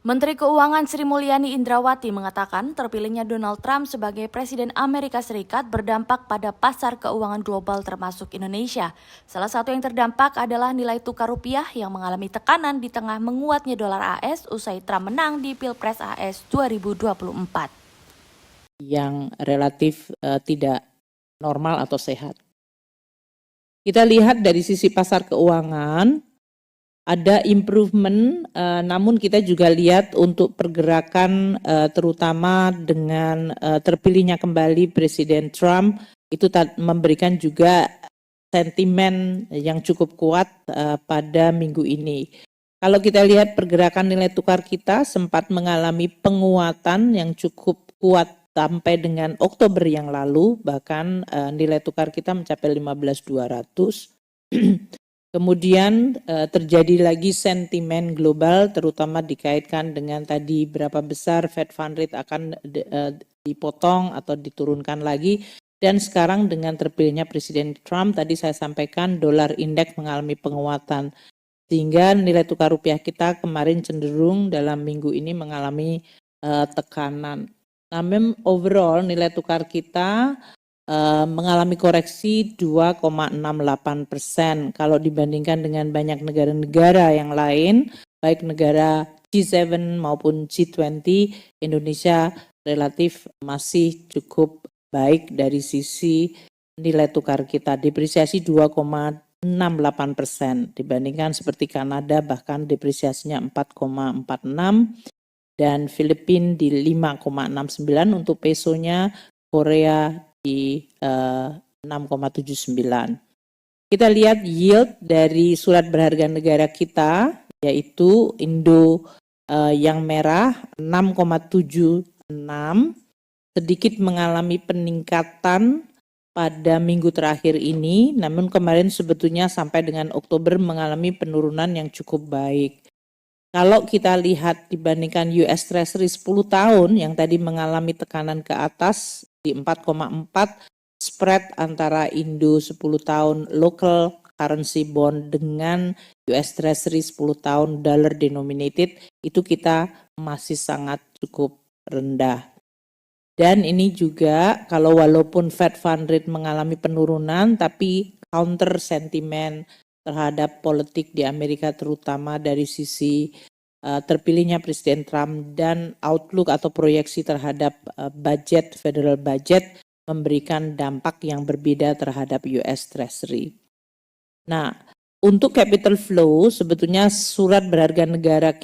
Menteri Keuangan Sri Mulyani Indrawati mengatakan terpilihnya Donald Trump sebagai Presiden Amerika Serikat berdampak pada pasar keuangan global termasuk Indonesia. Salah satu yang terdampak adalah nilai tukar rupiah yang mengalami tekanan di tengah menguatnya dolar AS usai Trump menang di Pilpres AS 2024. Yang relatif tidak normal atau sehat. Kita lihat dari sisi pasar keuangan, ada improvement, namun kita juga lihat untuk pergerakan terutama dengan terpilihnya kembali Presiden Trump, itu memberikan juga sentimen yang cukup kuat pada minggu ini. Kalau kita lihat pergerakan nilai tukar kita sempat mengalami penguatan yang cukup kuat sampai dengan Oktober yang lalu, bahkan nilai tukar kita mencapai 15.200. Kemudian terjadi lagi sentimen global, terutama dikaitkan dengan tadi berapa besar Fed Fund Rate akan dipotong atau diturunkan lagi. Dan sekarang dengan terpilihnya Presiden Trump, tadi saya sampaikan dolar indeks mengalami penguatan. Sehingga nilai tukar rupiah kita kemarin cenderung dalam minggu ini mengalami tekanan. Namun overall nilai tukar kita mengalami koreksi 2,68%. Kalau dibandingkan dengan banyak negara-negara yang lain, baik negara G7 maupun G20, Indonesia relatif masih cukup baik dari sisi nilai tukar kita. Depresiasi 2,68%, dibandingkan seperti Kanada bahkan depresiasinya 4,46%, dan Filipina di 5,69 untuk pesonya, Korea di 6,79. Kita lihat yield dari surat berharga negara kita, yaitu Indo yang merah 6,76, sedikit mengalami peningkatan pada minggu terakhir ini, namun kemarin sebetulnya sampai dengan Oktober mengalami penurunan yang cukup baik. Kalau kita lihat dibandingkan US Treasury 10 tahun yang tadi mengalami tekanan ke atas di 4,4, spread antara Indo 10 tahun local currency bond dengan US Treasury 10 tahun dollar denominated, itu kita masih sangat cukup rendah. Dan ini juga kalau walaupun Fed Fund Rate mengalami penurunan, tapi counter sentimen terhadap politik di Amerika, terutama dari sisi terpilihnya Presiden Trump dan outlook atau proyeksi terhadap budget, federal budget, memberikan dampak yang berbeda terhadap US Treasury. Nah, untuk capital flow sebetulnya surat berharga negara